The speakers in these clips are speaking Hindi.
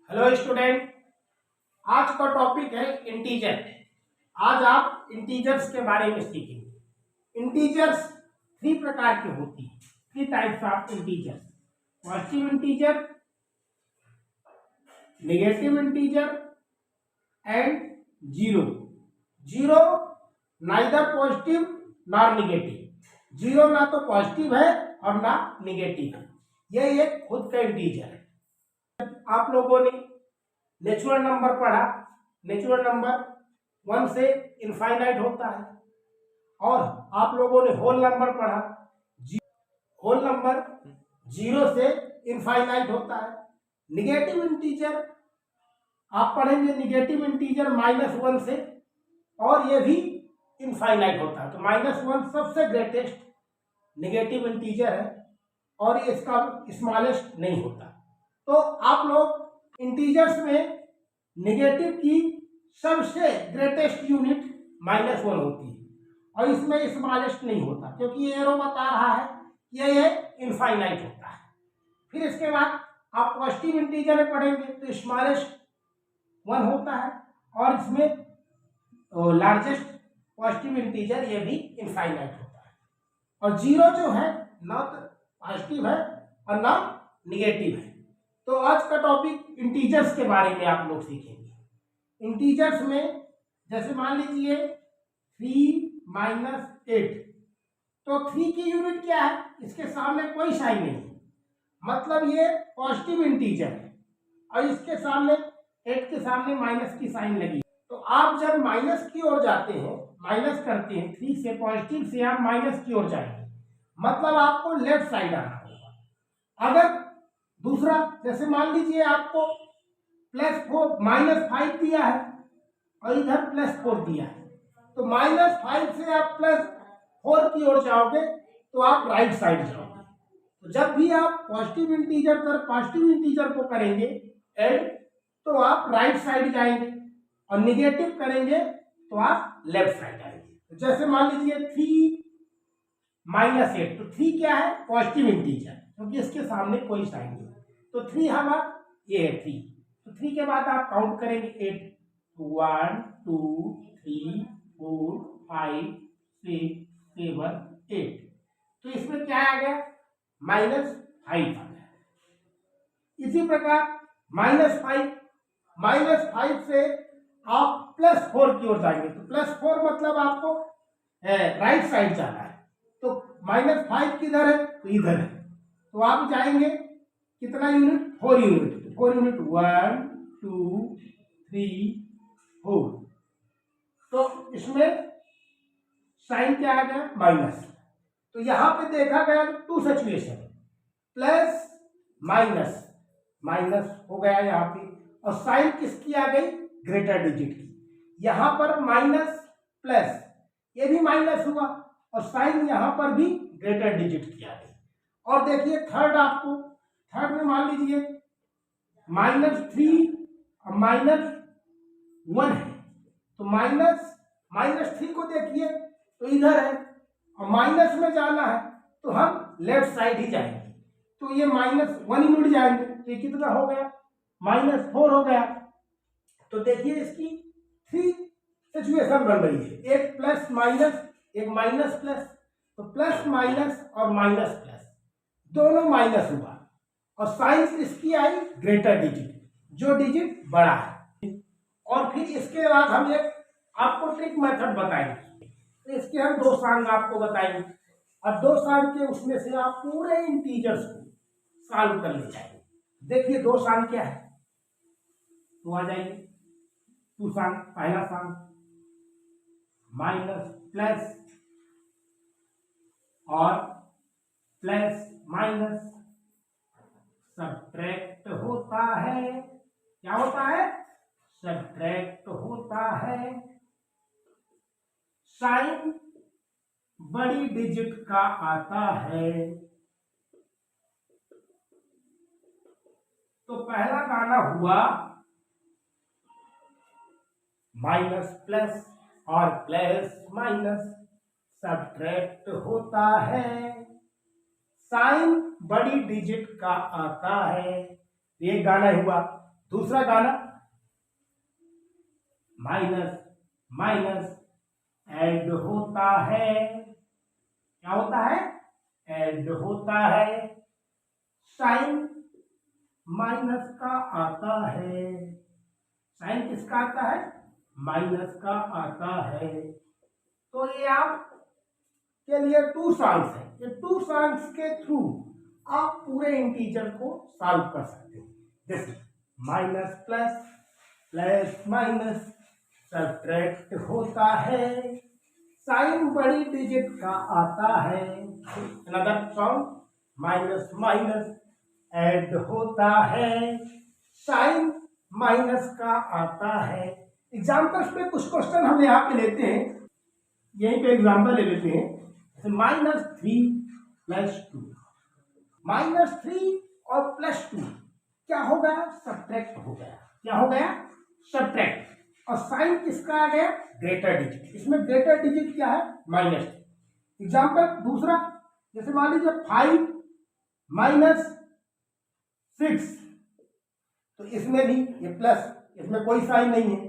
हेलो स्टूडेंट, आज का टॉपिक है इंटीजर। आज आप इंटीजर्स के बारे में सीखेंगे। इंटीजर्स थ्री प्रकार की होती है, three types of integers: positive integer, negative integer and zero. Zero neither positive nor negative. Zero ना तो पॉजिटिव है और ना निगेटिव है, यह एक खुद का इंटीजर है। आप लोगों ने नेचुरल नंबर पढ़ा। नेचुरल नंबर 1 से इनफाइनाइट होता है, और आप लोगों ने होल नंबर पढ़ा। होल नंबर 0 से इनफाइनाइट होता है। निगेटिव इंटीजर आप पढ़ेंगे, निगेटिव इंटीजर -1 से, और ये भी इनफाइनाइट होता है। तो -1 सबसे ग्रेटेस्ट निगेटिव इंटीजर है, और इसका स्मॉलेस्ट नहीं होता। तो आप लोग इंटीजर्स में नेगेटिव की सबसे ग्रेटेस्ट यूनिट -1 होती है, और इसमें स्मॉलेस्ट नहीं होता, क्योंकि ये एरो बता रहा है कि ये इनफाइनाइट होता है। फिर इसके बाद आप पॉजिटिव इंटीजर में पढ़ेंगे तो स्मॉलेस्ट 1 होता है, और इसमें लार्जेस्ट पॉजिटिव इंटीजर ये भी इनफाइनाइट होता है। और जीरो जो है ना तो पॉजिटिव है और ना निगेटिव है। तो आज का टॉपिक इंटीजर्स के बारे में आप लोग सीखेंगे। इंटीजर्स में जैसे मान लीजिए 3 - 8, तो 3 की यूनिट क्या है? इसके सामने कोई साइन नहीं है, मतलब ये पॉजिटिव इंटीजर है, और इसके सामने 8 के सामने माइनस की साइन लगी। तो आप जब माइनस की ओर जाते हैं, माइनस करते हैं 3 से, पॉजिटिव से आप माइनस की ओर जाएंगे, मतलब आपको लेफ्ट साइड आना होगा। अगर दूसरा, जैसे मान लीजिए आपको +4 -5 दिया है और इधर +4 दिया है, तो -5 से आप +4 की ओर जाओगे तो आप राइट साइड जाओगे। तो जब भी आप पॉजिटिव इंटीजर को करेंगे ऐड, तो आप राइट साइड जाएंगे, और निगेटिव करेंगे तो आप लेफ्ट साइड आएंगे। तो जैसे मान लीजिए 3 - 8, तो 3 क्या है? पॉजिटिव इंटीजर, क्योंकि इसके सामने कोई साइन नहीं। तो 3 हमारा ये है 3। तो 3 के बाद आप काउंट करेंगे 8, 1 2 3 4 5 6 7 8। तो इसमें क्या आ गया? -5 आ गया। इसी प्रकार -5 से आप +4 की ओर जाएंगे, तो +4 मतलब आपको राइट साइड जाना है। तो -5 किधर है? तो इधर है। तो आप जाएंगे कितना यूनिट? 4 यूनिट। 4 यूनिट 1 2 3 4। तो इसमें साइन क्या आ गया? माइनस। तो यहां पे देखा गया 2 सिचुएशन, प्लस माइनस, माइनस हो गया यहाँ पे, और साइन किसकी आ गई? ग्रेटर डिजिट की। यहां पर माइनस प्लस, ये भी माइनस हुआ, और साइन यहां पर भी ग्रेटर डिजिट की आ गई। और देखिए थर्ड में मान लीजिए -3 और -1 है, तो -3 को देखिए तो इधर है, और माइनस में जाना है तो हम लेफ्ट साइड ही जाएंगे। तो ये -1 यूनिट जाएंगे, तो ये कितना हो गया? -4 हो गया। तो देखिए इसकी 3 सिचुएशन बन रही है, एक प्लस माइनस, एक माइनस प्लस। तो प्लस माइनस और माइनस प्लस दोनों माइनस हुआ, और साइन इसकी आई ग्रेटर डिजिट, जो डिजिट बड़ा है। और फिर इसके बाद हम एक आपको ट्रिक मेथड बताएंगे। तो इसके हम 2 सॉल्व आपको बताएंगे, और 2 सॉल्व के उसमें से आप पूरे इंटीजर्स को सॉल्व कर ले जाएंगे। देखिए 2 सॉल्व क्या है, तो आ जाइए 2 सॉल्व। पहला सॉल्व माइनस प्लस और प्लस माइनस सब्ट्रैक्ट होता है। क्या होता है? सब्ट्रैक्ट होता है। साइन बड़ी डिजिट का आता है। तो पहला गाना हुआ माइनस प्लस और प्लस माइनस सब्ट्रैक्ट होता है, साइन बड़ी डिजिट का आता है। ये गाना हुआ। दूसरा गाना, माइनस माइनस ऐड होता है, क्या होता है, ऐड होता है, साइन माइनस का आता है, साइन किसका आता है, माइनस का आता है। तो ये आप के लिए टू सॉल्व्स है, ये टू सॉल्व्स के थ्रू आप पूरे इंटीजर को सॉल्व कर सकते हैं। जैसे minus plus, plus minus subtract होता है, साइन बड़ी डिजिट का आता है। Another song, minus minus add होता है, साइन माइनस का आता है। एग्जाम्पल्स पे कुछ क्वेश्चन हम यहाँ पे लेते हैं, यहीं पे एग्जाम्पल ले लेते हैं। जैसे माइनस 3 प्लस 2, माइनस 3 और प्लस 2 क्या हो गया, सब्ट्रैक्ट हो गया, क्या हो गया, सब्ट्रैक्ट। और साइन किसका आ गया, ग्रेटर डिजिट, इसमें ग्रेटर डिजिट क्या है, माइनस। एग्जाम्पल दूसरा, जैसे मान लीजिए 5 माइनस 6, तो इसमें भी ये प्लस, इसमें कोई साइन नहीं है,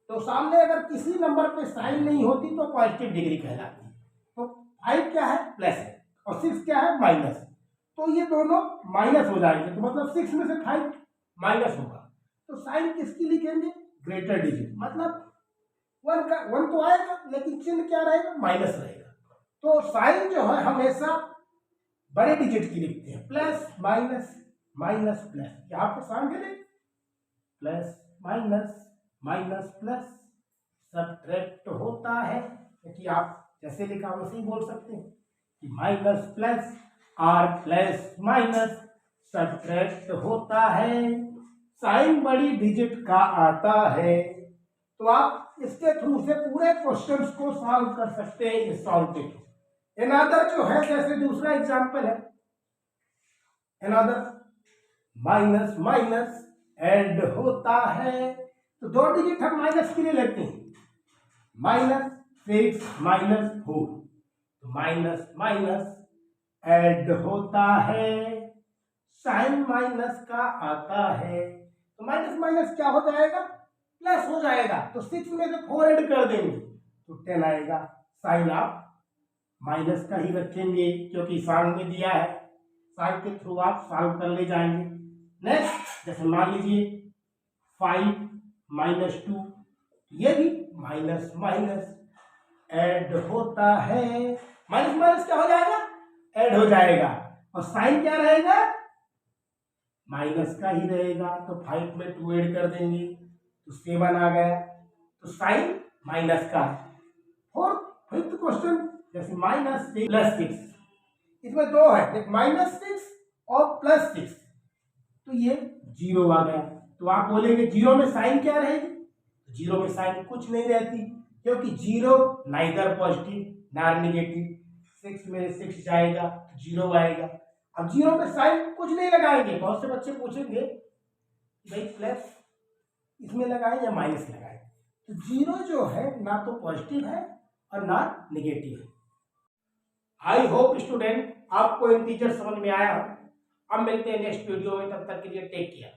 तो सामने अगर किसी नंबर पे साइन नहीं होती तो पॉजिटिव डिग्री कहलाती है। तो 5 क्या है, प्लस है, और 6 क्या है, माइनस। तो ये दोनों माइनस हो जाएंगे, तो मतलब 6 में से 5 माइनस होगा, तो साइन किसकी लिखेंगे, ग्रेटर डिजिट। मतलब 1 तो आएगा लेकिन चिन्ह क्या रहेगा, माइनस रहेगा। तो साइन जो है हमेशा बड़े डिजिट की लिखते हैं, प्लस माइनस माइनस प्लस, यहाँ पे साइन के लिए plus minus minus plus subtract होता है, क्योंकि आप जैसे लिखा वैसे ही बोल सकते हैं कि माइनस प्लस और प्लस माइनस सब्ट्रैक्ट होता है, साइन बड़ी डिजिट का आता है। तो आप इसके थ्रू से पूरे क्वेश्चंस को सॉल्व कर सकते हैं इस सॉल्व के थ्रू। अनदर जो है, जैसे दूसरा एग्जांपल है, अनदर माइनस माइनस ऐड होता है, तो 2 डिजिट हम माइनस के लिए लेते हैं, माइनस 6 माइनस 4, तो माइनस माइनस ऐड होता है, साइन माइनस का आता है। तो माइनस माइनस क्या हो जाएगा, प्लस हो जाएगा, तो 6 में से 4 ऐड कर देंगे तो 10 आएगा। साइन आप माइनस का ही रखेंगे क्योंकि साइन में दिया है, साइन के थ्रू आप सॉल्व कर ले जाएंगे। नेक्स्ट, जैसे मान लीजिए 5 माइनस 2, ये भी माइनस माइनस ऐड होता है, माइनस माइनस क्या हो जाएगा, ऐड हो जाएगा, और साइन क्या रहेगा, माइनस का ही रहेगा, तो 5 में 2 ऐड कर देंगे तो 7 आ गया, तो साइन माइनस का है। और फिफ्थ क्वेश्चन, जैसे माइनस 6 प्लस 6, इसमें 2 है, एक माइनस 6 और प्लस 6, तो ये 0 आ गया। तो आप बोलेंगे 0 में साइन क्या रहेगी, 0 में साइन कुछ नहीं रहती, क्योंकि 0 नाइदर पॉजिटिव नॉर नेगेटिव, 6 में 6 जाएगा तो 0 आएगा। अब 0 में साइन कुछ नहीं लगाएंगे, बहुत से बच्चे पूछेंगे भाई प्लस इसमें लगाएं या माइनस लगाएं, तो 0 जो है ना तो पॉजिटिव है और ना नेगेटिव है। आई होप स्टूडेंट आपको इंटीजर समझ में आया हो। अब मिलते हैं नेक्स्ट वीडियो में, तब तक के लिए टेक केयर।